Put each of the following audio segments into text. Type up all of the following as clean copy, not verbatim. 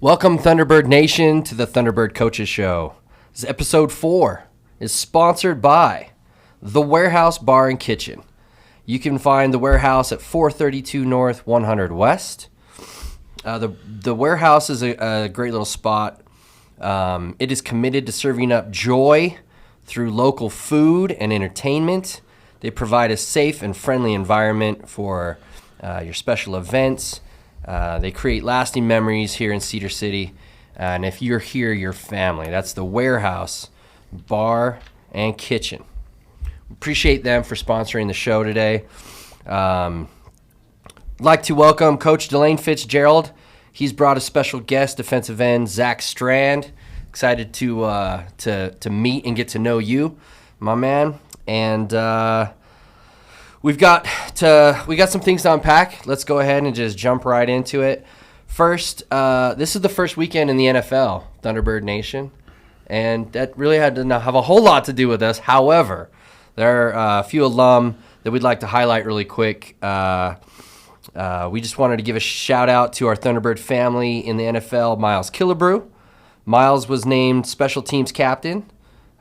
Welcome, Thunderbird Nation, to the Thunderbird Coaches Show. This is episode 4. Is sponsored by The Warehouse Bar and Kitchen. You can find The Warehouse at 432 North, 100 West. The Warehouse is a great little spot. It is committed to serving up joy through local food and entertainment. They provide a safe and friendly environment for your special events. They create lasting memories here in Cedar City. And if you're here, your family. That's The Warehouse Bar and Kitchen. Appreciate them for sponsoring the show today. I'd like to welcome Coach Delane Fitzgerald. He's brought a special guest, defensive end Zac Strand. Excited to meet and get to know you, my man. And we got some things to unpack. Let's go ahead and just jump right into it. First, this is the first weekend in the NFL, Thunderbird Nation, and that really had to not have a whole lot to do with us. However, there are a few alum that we'd like to highlight really quick. We just wanted to give a shout out to our Thunderbird family in the NFL, Miles Killebrew. Miles was named special teams captain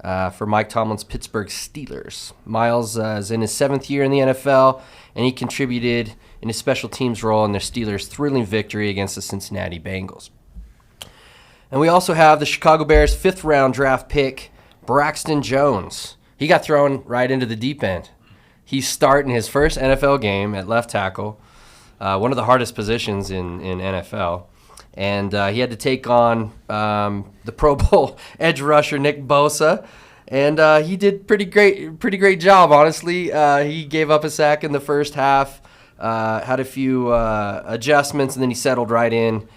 for Mike Tomlin's Pittsburgh Steelers. Miles is in his 7th year in the NFL, and he contributed in his special teams role in their Steelers' thrilling victory against the Cincinnati Bengals. And we also have the Chicago Bears' 5th-round draft pick, Braxton Jones. He got thrown right into the deep end. He's starting his first NFL game at left tackle, one of the hardest positions in NFL. And he had to take on the Pro Bowl edge rusher Nick Bosa, and he did pretty great job. Honestly, he gave up a sack in the first half, had a few adjustments, and then he settled right in.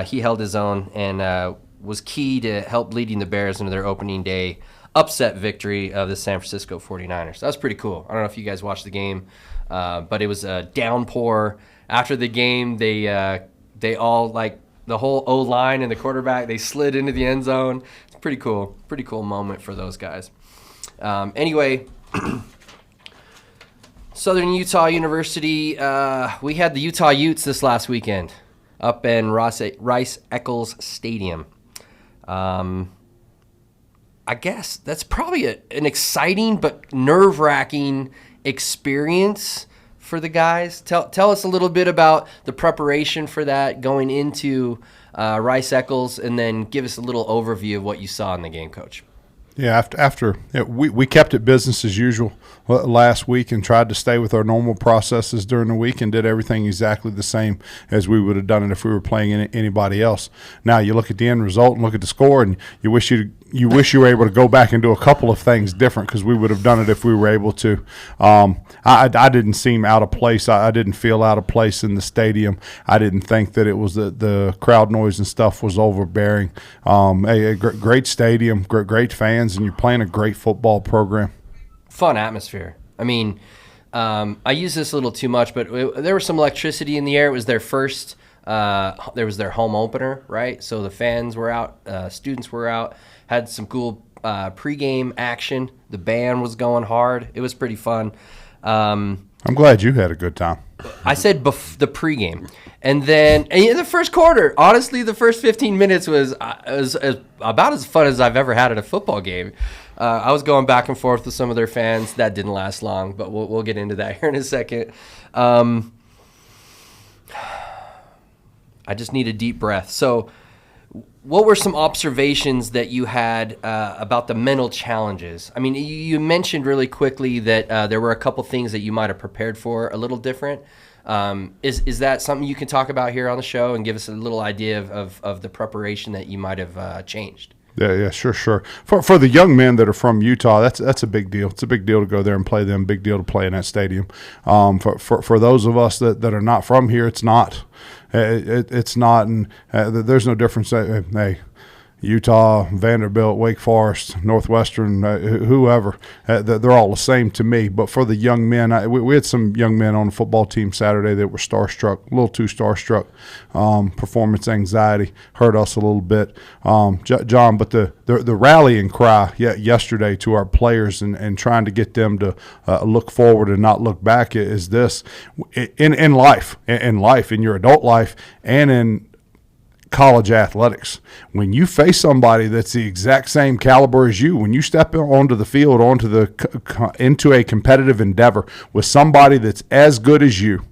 He held his own and was key to help leading the Bears into their opening day upset victory of the San Francisco 49ers. That was pretty cool. I don't know if you guys watched the game, but it was a downpour. After the game, they all, like, the whole O-line and the quarterback, they slid into the end zone. It's pretty cool moment for those guys. Anyway, Southern Utah University, we had the Utah Utes this last weekend up in Rice-Eccles Stadium. I guess that's probably an exciting but nerve-wracking experience for the guys. Tell us a little bit about the preparation for that going into Rice-Eccles, and then give us a little overview of what you saw in the game, Coach. Yeah, we kept it business as usual last week and tried to stay with our normal processes during the week and did everything exactly the same as we would have done it if we were playing anybody else. Now you look at the end result and look at the score, and you wish you were able to go back and do a couple of things different, because we would have done it if we were able to. I didn't seem out of place. I didn't feel out of place in the stadium. I didn't think that it was the crowd noise and stuff was overbearing. A great stadium, great fans, and you're playing a great football program. Fun atmosphere. I mean, I use this a little too much, but there was some electricity in the air. It was their first. There was their home opener, right? So the fans were out, students were out, had some cool pregame action. The band was going hard. It was pretty fun. I'm glad you had a good time. I said the pregame. And then in the first quarter, honestly, the first 15 minutes was about as fun as I've ever had at a football game. I was going back and forth with some of their fans. That didn't last long, but we'll get into that here in a second. I just need a deep breath. So what were some observations that you had about the mental challenges? I mean, you mentioned really quickly that there were a couple things that you might have prepared for a little different. Is that something you can talk about here on the show and give us a little idea of the preparation that you might have changed? Yeah, sure. For the young men that are from Utah, that's a big deal. It's a big deal to go there and play them. Big deal to play in that stadium. For those of us that are not from here, it's not. It's not, and there's no difference. Hey, Utah, Vanderbilt, Wake Forest, Northwestern, whoever, they're all the same to me. But for the young men, we had some young men on the football team Saturday that were starstruck, a little too starstruck. Performance anxiety hurt us a little bit, John. But the rallying cry yesterday to our players and trying to get them to look forward and not look back is this: in life, in your adult life, and in college athletics. When you face somebody that's the exact same caliber as you, when you step onto the field, into a competitive endeavor with somebody that's as good as you,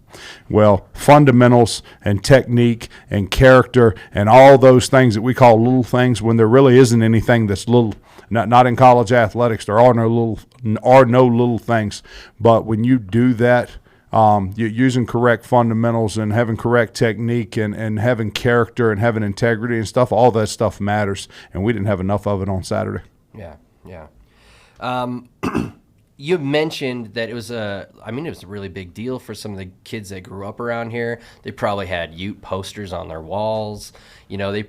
well, fundamentals and technique and character and all those things that we call little things, when there really isn't anything that's little. Not in college athletics. There are no little things. But when you do that, you're using correct fundamentals and having correct technique and having character and having integrity and stuff, all that stuff matters. And we didn't have enough of it on Saturday. Yeah. You mentioned that it was a really big deal for some of the kids that grew up around here. They probably had Ute posters on their walls. They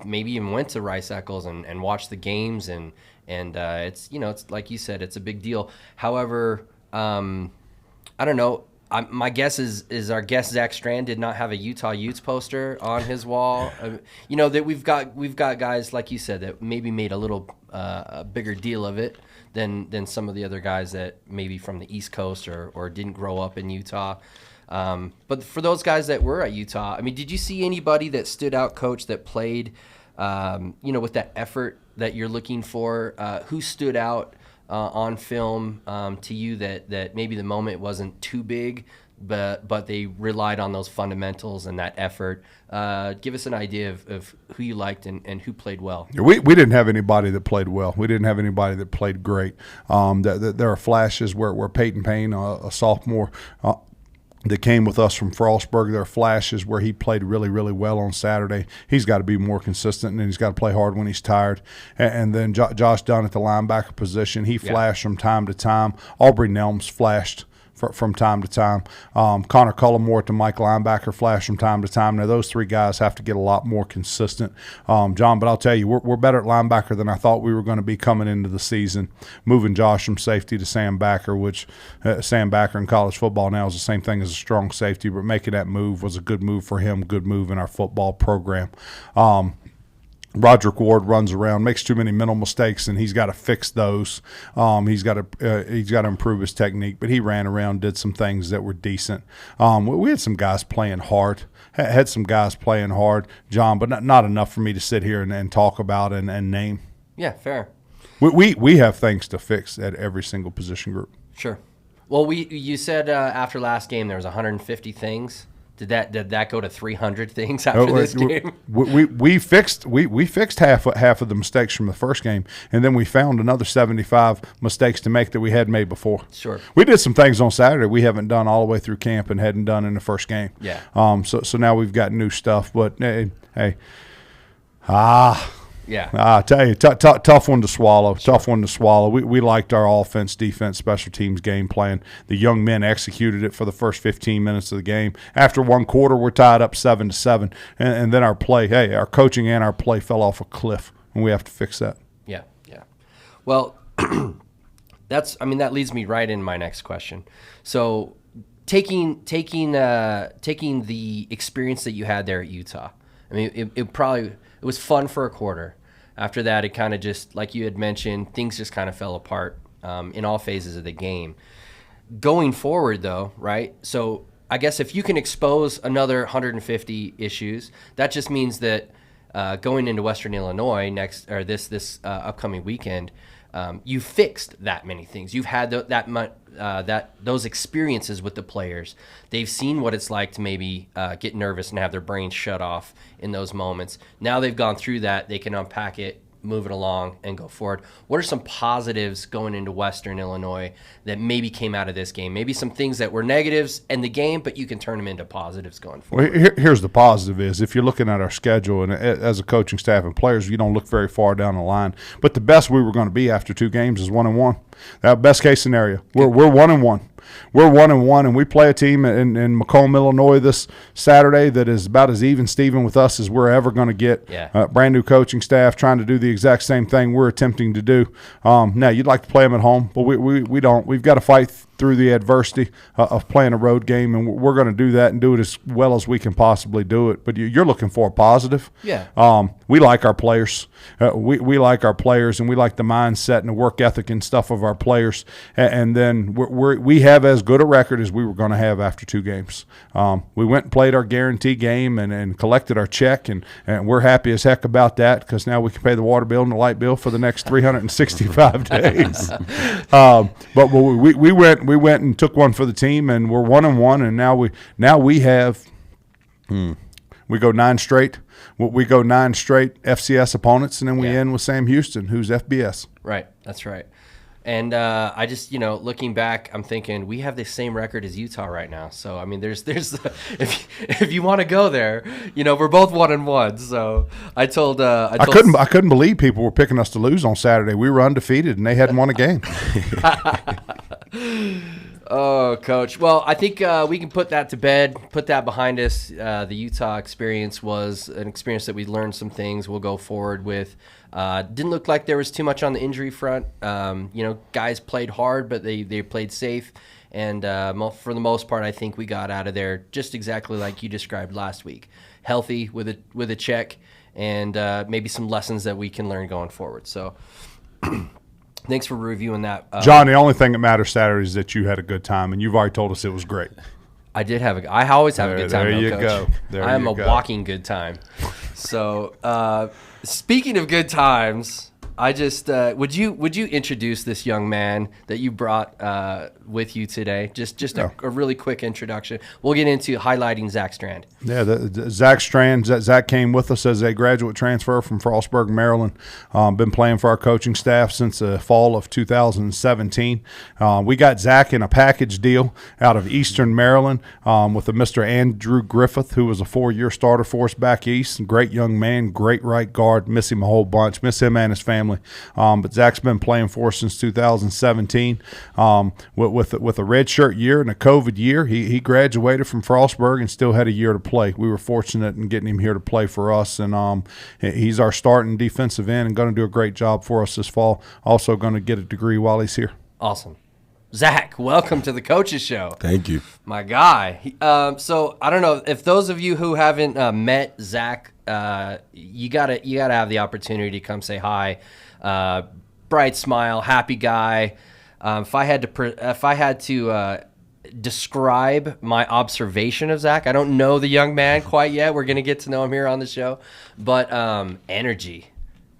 maybe even went to Rice Eccles and watched the games and it's it's like you said, it's a big deal. However, I don't know. My guess is our guest Zac Strand did not have a Utah Utes poster on his wall. That we've got guys like you said that maybe made a little a bigger deal of it than some of the other guys that maybe from the East Coast or didn't grow up in Utah. But for those guys that were at Utah, did you see anybody that stood out, Coach, that played, with that effort that you're looking for? Who stood out on film to you that maybe the moment wasn't too big, but they relied on those fundamentals and that effort? Give us an idea of who you liked and who played well. We didn't have anybody that played well. We didn't have anybody that played great. There are flashes where Peyton Payne, a sophomore, that came with us from Frostburg. There are flashes where he played really, really well on Saturday. He's got to be more consistent, and he's got to play hard when he's tired. And then Josh Dunn at the linebacker position, he flashed from time to time. Aubrey Nelms flashed from time to time. Connor Cullimore at the Mike linebacker flash from time to time. Now, those three guys have to get a lot more consistent, John, but I'll tell you, we're better at linebacker than I thought we were going to be coming into the season, moving Josh from safety to Sam Backer, which Sam Backer in college football now is the same thing as a strong safety, but making that move was a good move for him, good move in our football program. Roderick Ward runs around, makes too many mental mistakes, and he's got to fix those. He's got to improve his technique, but he ran around, did some things that were decent. We had some guys playing hard, John, but not enough for me to sit here and talk about and name. Yeah, fair. We have things to fix at every single position group. Sure. Well, you said after last game there was 150 things. Did that go to 300 things after this game? We fixed half of the mistakes from the first game, and then we found another 75 mistakes to make that we had made before. Sure. We did some things on Saturday we haven't done all the way through camp and hadn't done in the first game. Yeah. So now we've got new stuff, but hey. Yeah. I tell you, tough one to swallow. Sure. Tough one to swallow. We liked our offense, defense, special teams game plan. The young men executed it for the first 15 minutes of the game. After one quarter, we're tied up 7-7, and then our coaching and our play fell off a cliff, and we have to fix that. Yeah. Well, that leads me right into my next question. So, taking the experience that you had there at Utah, it was fun for a quarter. After that, it kind of just, like you had mentioned, things just kind of fell apart in all phases of the game. Going forward, though, right? So I guess if you can expose another 150 issues, that just means that going into Western Illinois this upcoming weekend, you fixed that many things. You've had those experiences with the players. They've seen what it's like to maybe get nervous and have their brains shut off in those moments. Now they've gone through that. They can unpack it, move it along, and go forward. What are some positives going into Western Illinois that maybe came out of this game? Maybe some things that were negatives in the game, but you can turn them into positives going forward. Well, here's the positive is if you're looking at our schedule and as a coaching staff and players, you don't look very far down the line. But the best we were going to be after 2 games is 1-1. That best case scenario. We're 1-1. We're 1-1, and we play a team in Macomb, Illinois this Saturday that is about as even Steven with us as we're ever going to get. Yeah. Brand new coaching staff trying to do the exact same thing we're attempting to do. Now, you'd like to play them at home, but we don't. We've got to fight through the adversity of playing a road game, and we're going to do that and do it as well as we can possibly do it. But you're looking for a positive. Yeah. We like our players. We like our players, and we like the mindset and the work ethic and stuff of our players. And then we have have as good a record as we were going to have after 2 games. We went and played our guarantee game and collected our check, and we're happy as heck about that because now we can pay the water bill and the light bill for the next 365 days. But we went and took one for the team, and we're 1-1, and now we have we go 9 straight. We go 9 straight FCS opponents, and then we end with Sam Houston, who's FBS. Right, that's right. And I just, looking back, I'm thinking we have the same record as Utah right now. So I mean, there's if you want to go there, we're both 1-1. So I couldn't believe people were picking us to lose on Saturday. We were undefeated, and they hadn't won a game. Oh, Coach. Well, I think we can put that to bed, put that behind us. The Utah experience was an experience that we learned some things we'll go forward with. Didn't look like there was too much on the injury front. Guys played hard, but they played safe. And for the most part, I think we got out of there just exactly like you described last week. Healthy with a check and maybe some lessons that we can learn going forward. So thanks for reviewing that. John, the only thing that matters Saturday is that you had a good time, and you've already told us it was great. I did have I always have a good time. There you Coach. go. I am a walking good time. So speaking of good times, I just would you introduce this young man that you brought with you today? Just a really quick introduction. We'll get into highlighting Zac Strand. Yeah, the Zac Strand. Zac came with us as a graduate transfer from Frostburg, Maryland. Been playing for our coaching staff since the fall of 2017. We got Zac in a package deal out of Eastern Maryland with a Mr. Andrew Griffith, who was a 4-year starter for us back east. Great young man, great right guard. Miss him a whole bunch. Miss him and his family. But Zac's been playing for us since 2017 with a redshirt year and a COVID year. He graduated from Frostburg and still had a year to play. We were fortunate in getting him here to play for us, and he's our starting defensive end and going to do a great job for us this fall. Also going to get a degree while he's here. Awesome. Zac, welcome to the Coaches Show. Thank you. My guy. So I don't know if those of you who haven't met Zac, you gotta have the opportunity to come say hi. Bright smile, happy guy. If I had to describe my observation of Zac, I don't know the young man quite yet. We're gonna get to know him here on the show, but energy.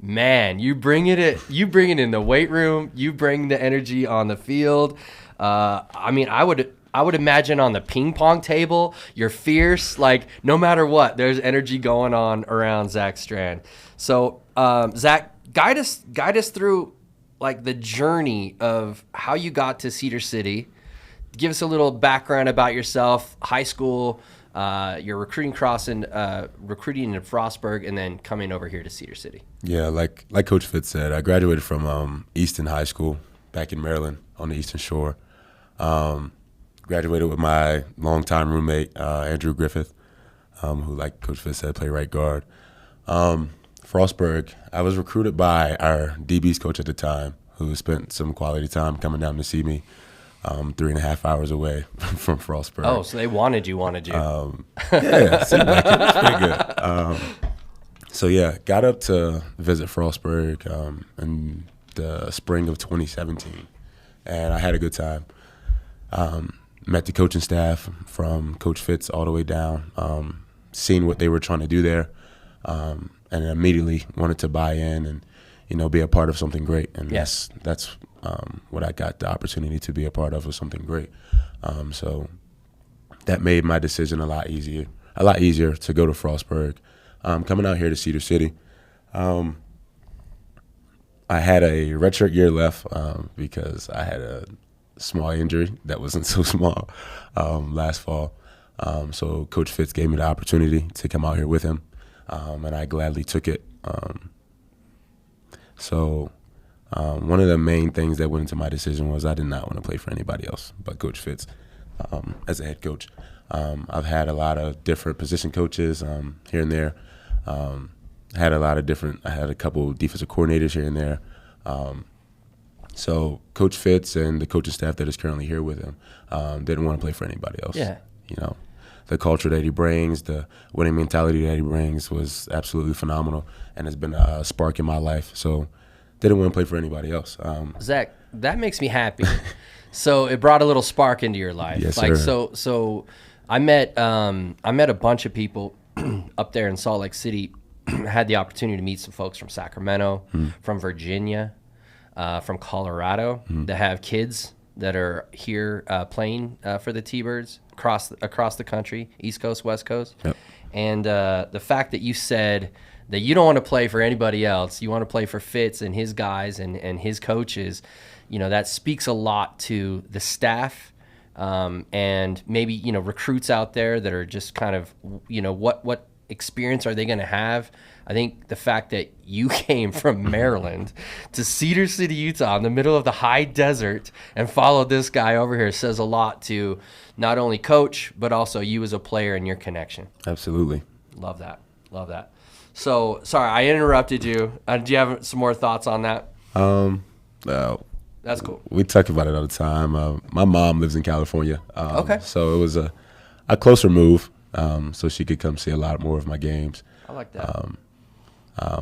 Man, you bring it in the weight room. You bring the energy on the field. I mean, I would imagine on the ping pong table, you're fierce. Like no matter what, there's energy going on around Zac Strand. So, Zac, guide us through like the journey of how you got to Cedar City. Give us a little background about yourself, high school. Your recruiting in Frostburg, and then coming over here to Cedar City. Yeah, like Coach Fitz said, I graduated from Easton High School back in Maryland on the Eastern Shore. Graduated with my longtime roommate, Andrew Griffith, who, like Coach Fitz said, played right guard. Frostburg, I was recruited by our DB's coach at the time, who spent some quality time coming down to see me. 3.5 hours away from Frostburg. Oh, so they wanted you. Yeah, seemed like it. It's pretty good. So yeah, got up to visit Frostburg in the spring of 2017, and I had a good time. Met the coaching staff from Coach Fitz all the way down, seeing what they were trying to do there, and immediately wanted to buy in and be a part of something great. And yes, that's what I got the opportunity to be a part of was something great. So that made my decision a lot easier to go to Frostburg. Coming out here to Cedar City, I had a redshirt year left because I had a small injury that wasn't so small last fall. So Coach Fitz gave me the opportunity to come out here with him, and I gladly took it. One of the main things that went into my decision was I did not want to play for anybody else but Coach Fitz as a head coach. I've had a lot of different position coaches here and there. I had a couple of defensive coordinators here and there. So Coach Fitz and the coaching staff that is currently here with him didn't want to play for anybody else. Yeah. The culture that he brings, the winning mentality that he brings was absolutely phenomenal and has been a spark in my life. So didn't want to play for anybody else. Zac, that makes me happy So it brought a little spark into your life. Yes, like sir. so I met a bunch of people up there in Salt Lake City. Had the opportunity to meet some folks from Sacramento, from Virginia, from Colorado that have kids that are here playing for the T-Birds across the country, East Coast, West Coast. Yep. And the fact that you said that you don't want to play for anybody else, you want to play for Fitz and his guys and his coaches, that speaks a lot to the staff and maybe, recruits out there that are just kind of, what experience are they going to have? I think the fact that you came from Maryland to Cedar City, Utah, in the middle of the high desert and followed this guy over here says a lot to not only coach, but also you as a player and your connection. Absolutely. Love that. So, sorry, I interrupted you. Do you have some more thoughts on that? That's cool. We talk about it all the time. My mom lives in California. Okay. So it was a closer move, so she could come see a lot more of my games. I like that.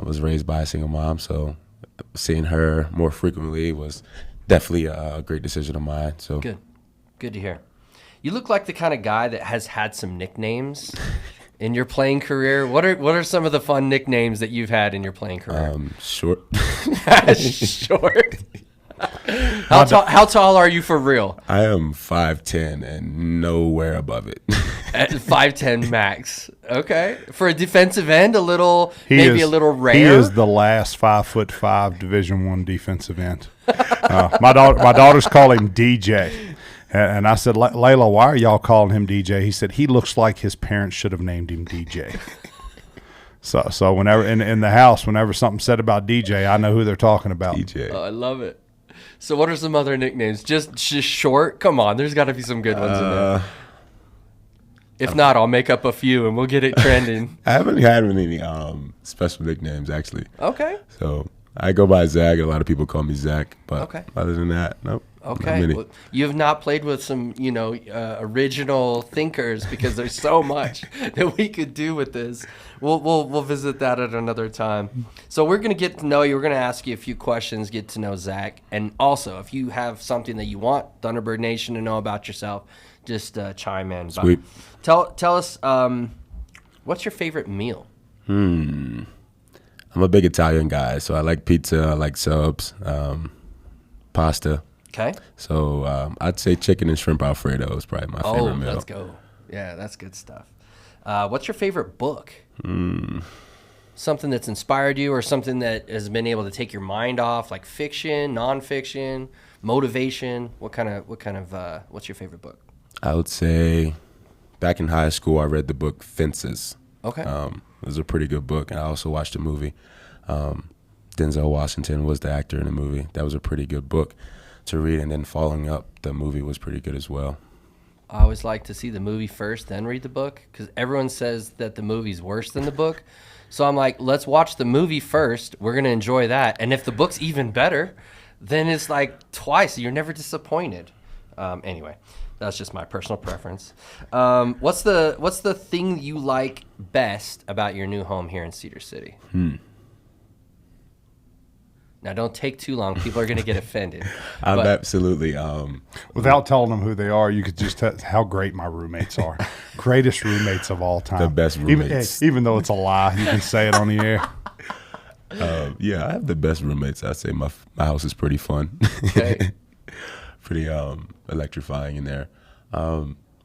Was raised by a single mom, so seeing her more frequently was definitely a great decision of mine. So Good to hear. You look like the kind of guy that has had some nicknames in your playing career. What are some of the fun nicknames that you've had in your playing career? Short. Short. How tall are you for real? I am 5'10" and nowhere above it. At 5'10" max. Okay. For a defensive end, a little He a little rare. He is the last 5'5" Division I defensive end. My daughters call him DJ. And I said, Layla, why are y'all calling him DJ? He said, he looks like his parents should have named him DJ. So whenever in the house, whenever something's said about DJ, I know who they're talking about. DJ. Oh, I love it. So what are some other nicknames? Just short? Come on, there's got to be some good ones in there. If not, I'll make up a few and we'll get it trending. I haven't had any special nicknames, actually. Okay. So I go by Zac. A lot of people call me Zac. But Okay. other than that, nope. Okay. Well, you have not played with some, original thinkers because there's so much that we could do with this. We'll visit that at another time. So we're going to get to know you. We're going to ask you a few questions, get to know Zac. And also, if you have something that you want Thunderbird Nation to know about yourself, just chime in. Sweet. Tell us, what's your favorite meal? I'm a big Italian guy, so I like pizza, I like subs, pasta. Okay. So I'd say chicken and shrimp Alfredo is probably my favorite meal. Let's go. Yeah, that's good stuff. What's your favorite book? Something that's inspired you or something that has been able to take your mind off, like fiction, nonfiction, motivation? What's your favorite book? I would say back in high school, I read the book Fences. Okay. It was a pretty good book, and I also watched the movie. Denzel Washington was the actor in the movie. That was a pretty good book to read, and then following up, the movie was pretty good as well. I always like to see the movie first, then read the book, because everyone says that the movie's worse than the book. So I'm like, let's watch the movie first. We're going to enjoy that. And if the book's even better, then it's like twice. You're never disappointed. Anyway, that's just my personal preference. What's the thing you like best about your new home here in Cedar City? Now, don't take too long. People are going to get offended. I'm absolutely. Without telling them who they are, you could just tell how great my roommates are. Greatest roommates of all time. The best roommates. Even though it's a lie, you can say it on the air. Yeah, I have the best roommates. I'd say my house is pretty fun. Okay. Pretty electrifying in there.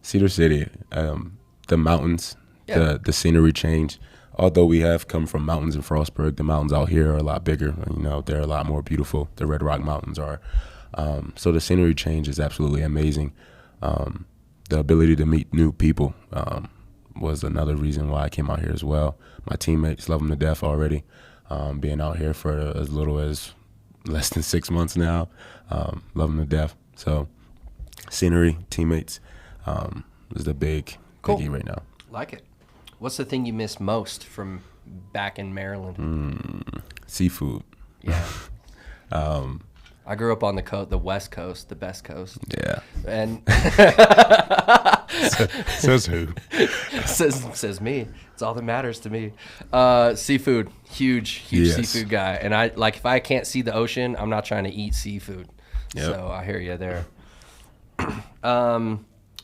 Cedar City, the mountains, Yeah. the scenery change. Although we have come from mountains in Frostburg, the mountains out here are a lot bigger. They're a lot more beautiful. The Red Rock Mountains are. So the scenery change is absolutely amazing. The ability to meet new people was another reason why I came out here as well. My teammates love them to death already. Being out here for as little as less than 6 months now, love them to death. So scenery, teammates is the biggie right now. Like it. What's the thing you miss most from back in Maryland? Seafood. Yeah. I grew up on the West Coast, the best coast. Yeah. And Says who? says me. It's all that matters to me. Seafood, huge Yes. seafood guy. And if I can't see the ocean, I'm not trying to eat seafood. Yep. So I hear you there.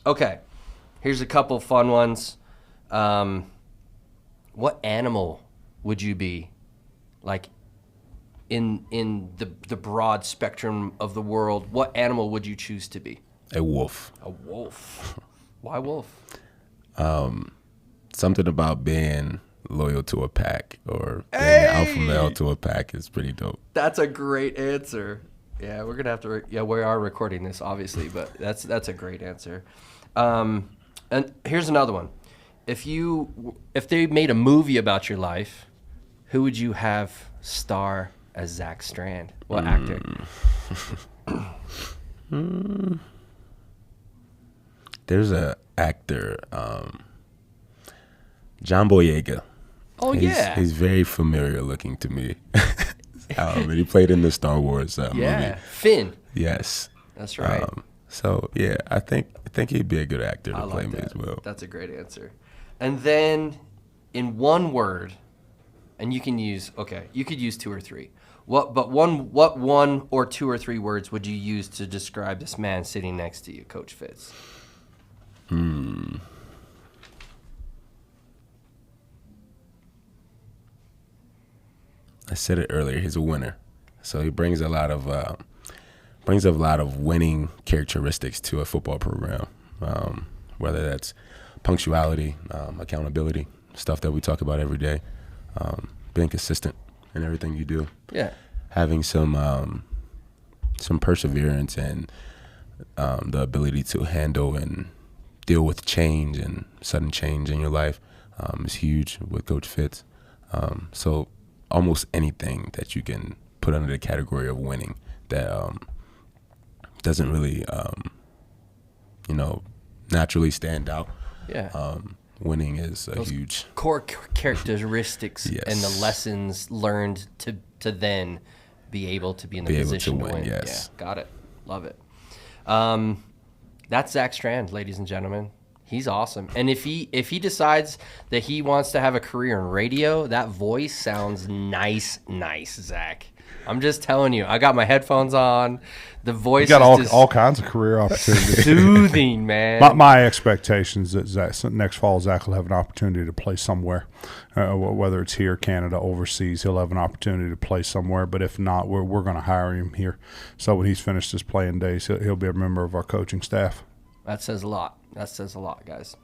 Okay, here's a couple fun ones. What animal would you be, like, in the broad spectrum of the world? What animal would you choose to be? A wolf. A wolf. Why wolf? Something about being loyal to a pack or being an alpha male to a pack is pretty dope. That's a great answer. Yeah, we're gonna have to. We are recording this, obviously, but that's a great answer. And here's another one. If they made a movie about your life, who would you have star as Zac Strand? What actor? There's a actor, John Boyega. Oh, yeah. He's very familiar looking to me. And he played in the Star Wars movie. Finn. Yes. That's right. So yeah, I think he'd be a good actor to play me as well. That's a great answer. And then, in one word, and you could use 2 or 3. What one or 2 or 3 words would you use to describe this man sitting next to you, Coach Fitz? I said it earlier. He's a winner, so he brings a lot of winning characteristics to a football program. Whether that's punctuality, accountability, stuff that we talk about every day, being consistent in everything you do. Yeah. Having some perseverance and the ability to handle and deal with change and sudden change in your life is huge with Coach Fitz. So almost anything that you can put under the category of winning that doesn't really, naturally stand out. Yeah. Winning is a huge core characteristics Yes. and the lessons learned to then be able to be in the position to win. Yes. Yeah, got it. Love it. That's Zac Strand, ladies and gentlemen. He's awesome. And if he decides that he wants to have a career in radio, that voice sounds nice, Zach. I'm just telling you. I got my headphones on. The voice You got is all kinds of career opportunities. soothing, man. My expectations that next fall Zach will have an opportunity to play somewhere, whether it's here, Canada, overseas. He'll have an opportunity to play somewhere. But if not, we're going to hire him here. So when he's finished his playing days, he'll be a member of our coaching staff. That says a lot. That says a lot, guys.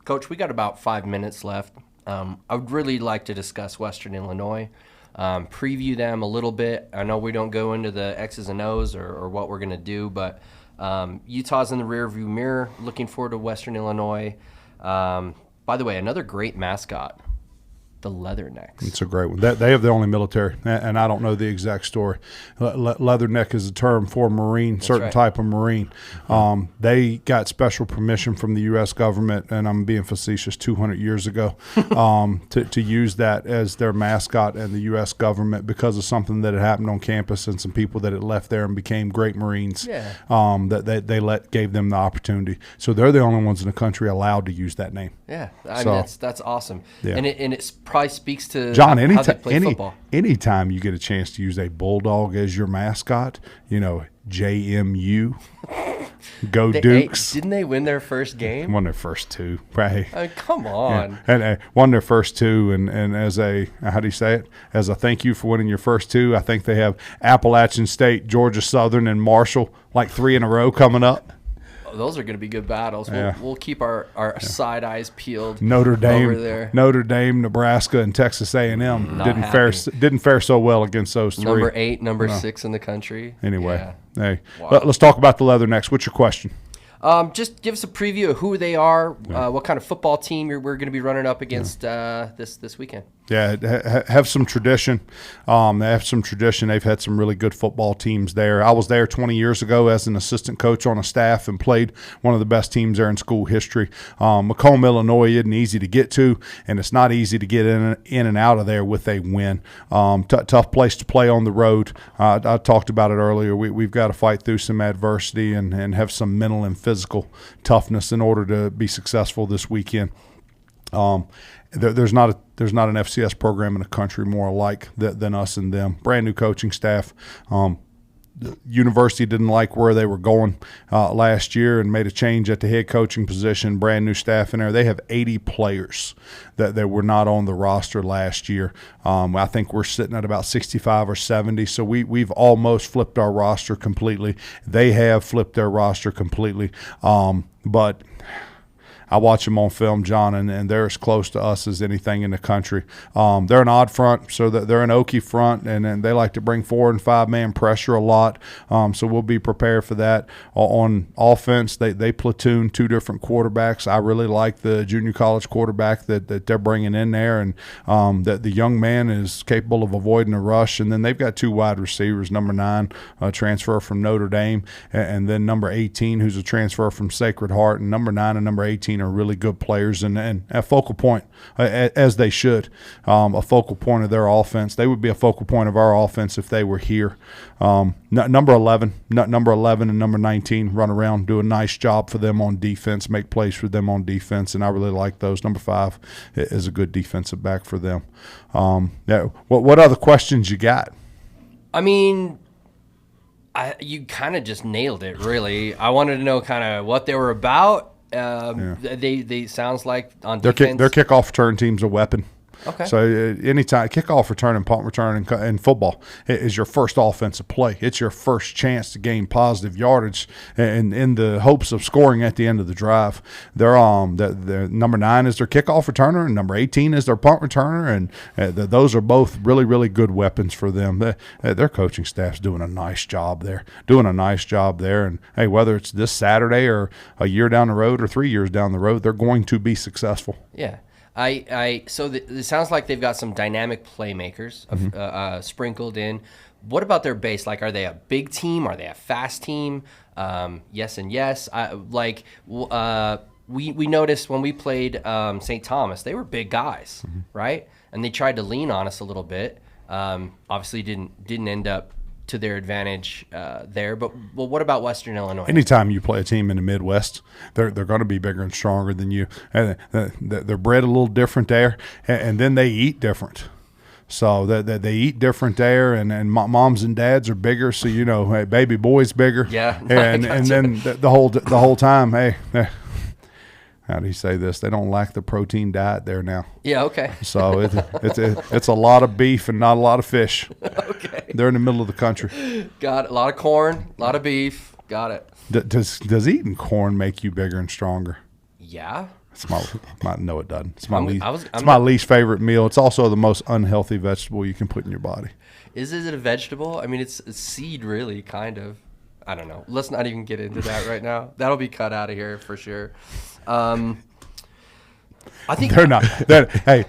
Coach, we got about 5 minutes left. I would really like to discuss Western Illinois, preview them a little bit. I know we don't go into the X's and O's or what we're going to do, but Utah's in the rearview mirror. Looking forward to Western Illinois. By the way, another great mascot, the Leathernecks. It's a great one. They have the only military, and I don't know the exact story. Leatherneck is a term for Marine, certain right. type of Marine. They got special permission from the U.S. government, and I'm being facetious, 200 years ago, to use that as their mascot and the U.S. government because of something that had happened on campus and some people that had left there and became great Marines. Yeah. That they gave them the opportunity. So they're the only ones in the country allowed to use that name. Yeah, I mean that's awesome. Yeah. And it probably speaks to John, how they play football. anytime you get a chance to use a bulldog as your mascot, JMU, go Dukes. Didn't they win their first game? Won their first 2, right? Come on. Yeah. And won their first 2, and as a, how do you say it? As a thank you for winning your first 2, I think they have Appalachian State, Georgia Southern, and Marshall, like 3 in a row coming up. Those are going to be good battles. We'll keep our side eyes peeled. Notre over there. Dame, Nebraska, and Texas A&M didn't fare so well against those 3. Number 8, number 6 in the country. Anyway, Yeah. hey, Wow. let's talk about the Leathernecks. What's your question? Just give us a preview of who they are, what kind of football team we're going to be running up against this weekend. Yeah, have some tradition. They have some tradition. They've had some really good football teams there. I was there 20 years ago as an assistant coach on a staff and played one of the best teams there in school history. Macomb, Illinois isn't easy to get to, and it's not easy to get in and out of there with a win. Tough place to play on the road. I talked about it earlier. We've got to fight through some adversity and have some mental and physical toughness in order to be successful this weekend. There's not an FCS program in the country more alike than us and them. Brand new coaching staff. the university didn't like where they were going last year and made a change at the head coaching position, brand new staff in there. They have 80 players that were not on the roster last year. I think we're sitting at about 65 or 70, so we've almost flipped our roster completely. They have flipped their roster completely, but I watch them on film, John, and they're as close to us as anything in the country. They're an odd front, so they're an Okie front, and they like to bring 4- and 5-man pressure a lot. So we'll be prepared for that. On offense, they platoon 2 different quarterbacks. I really like the junior college quarterback that they're bringing in there, and that the young man is capable of avoiding a rush. And then they've got 2 wide receivers, number 9, a transfer from Notre Dame, and then number 18, who's a transfer from Sacred Heart, and number 9 and number 18 are really good players and a focal point, as they should, a focal point of their offense. They would be a focal point of our offense if they were here. Number 11 and number 19 run around, do a nice job for them on defense, make plays for them on defense, and I really like those. Number 5 is a good defensive back for them. What other questions you got? I mean, you kind of just nailed it, really. I wanted to know kind of what they were about. They sounds like on defense. Their kickoff return team's a weapon. Okay. So anytime kickoff return and punt return in football is your first offensive play. It's your first chance to gain positive yardage and in the hopes of scoring at the end of the drive. Their number 9 is their kickoff returner, and number 18 is their punt returner, and those are both really, really good weapons for them. Their coaching staff's doing a nice job there. And hey, whether it's this Saturday or a year down the road or 3 years down the road, they're going to be successful. Yeah. It sounds like they've got some dynamic playmakers sprinkled in. What about their base? Like, are they a big team? Are they a fast team? Yes and yes. We noticed when we played St. Thomas, they were big guys, right? And they tried to lean on us a little bit. Obviously, didn't end up to their advantage there. But what about Western Illinois? Anytime you play a team in the Midwest, they're going to be bigger and stronger than you. And they're bred a little different there, and then they eat different. So that they eat different there, and moms and dads are bigger. So hey, baby boy's bigger. Yeah, and then the whole time, hey. How do you say this? They don't lack the protein diet there now. Yeah, okay. So it's a lot of beef and not a lot of fish. Okay. They're in the middle of the country. Got it. A lot of corn, a lot of beef. Got it. Does eating corn make you bigger and stronger? Yeah. No, it doesn't. It's my my least favorite meal. It's also the most unhealthy vegetable you can put in your body. Is it a vegetable? I mean, it's a seed, really, kind of. I don't know. Let's not even get into that right now. That'll be cut out of here for sure. I think they're not. Hey,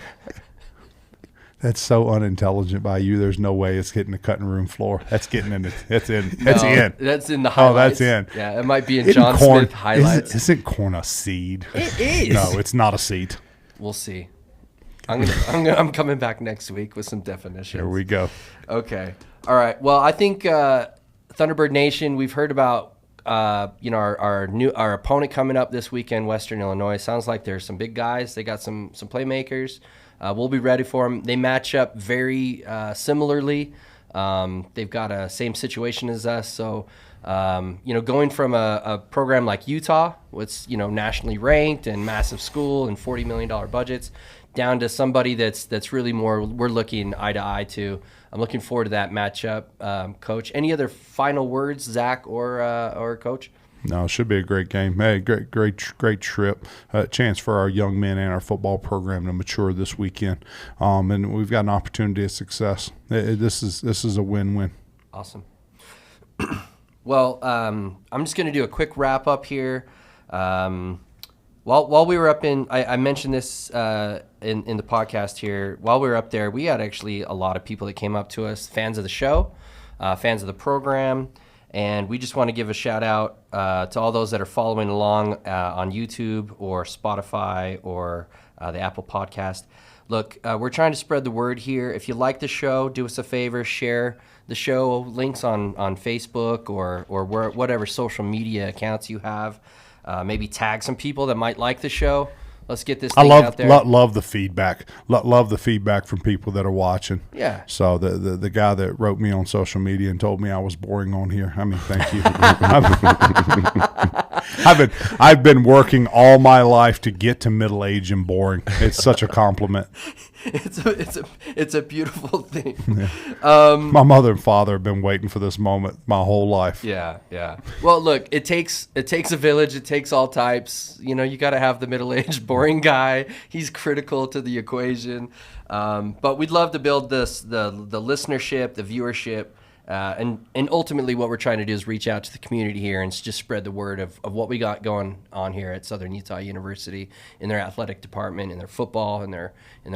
that's so unintelligent by you. There's no way it's hitting the cutting room floor. That's getting in. That's in. That's in. That's in the highlights. Oh, that's in. Yeah, it might be in John Smith highlights. Isn't corn a seed? It is. No, it's not a seed. We'll see. I'm coming back next week with some definitions. Here we go. Okay. All right. Well, I think Thunderbird Nation. We've heard about our opponent coming up this weekend, Western Illinois. Sounds like there's some big guys. They got some playmakers. We'll be ready for them. They match up very similarly. They've got a same situation as us. So, going from a program like Utah, what's nationally ranked and massive school and $40 million budgets, down to somebody that's really more we're looking eye to eye to. I'm looking forward to that matchup, Coach. Any other final words, Zach or Coach? No, it should be a great game. Hey, great trip. Chance for our young men and our football program to mature this weekend, and we've got an opportunity of success. This is a win-win. Awesome. Well, I'm just going to do a quick wrap up here. While we were up I mentioned this in the podcast here. While we were up there, we had actually a lot of people that came up to us, fans of the show, fans of the program, and we just want to give a shout out to all those that are following along on YouTube or Spotify or the Apple Podcast. Look, we're trying to spread the word here. If you like the show, do us a favor, share the show, links on Facebook or whatever social media accounts you have. Maybe tag some people that might like the show. Let's get this I thing out there. love the feedback. Love the feedback from people that are watching. Yeah. So the guy that wrote me on social media and told me I was boring on here. I mean, thank you. I've been working all my life to get to middle age and boring. It's such a compliment. It's a beautiful thing. Yeah. My mother and father have been waiting for this moment my whole life. Yeah. Well, look, it takes a village. It takes all types. You know, you got to have the middle-aged, boring guy. He's critical to the equation. But we'd love to build the listenership, the viewership. And ultimately what we're trying to do is reach out to the community here and just spread the word of what we got going on here at Southern Utah University in their athletic department, in their football, in their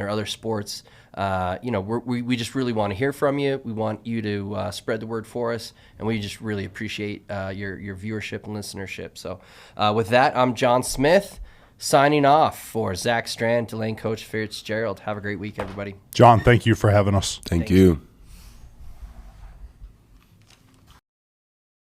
other sports. We just really want to hear from you. We want you to spread the word for us, and we just really appreciate your viewership and listenership. So with that, I'm John Smith, signing off for Zac Strand, Tulane coach Fitzgerald. Have a great week, everybody. John, thank you for having us. Thank you.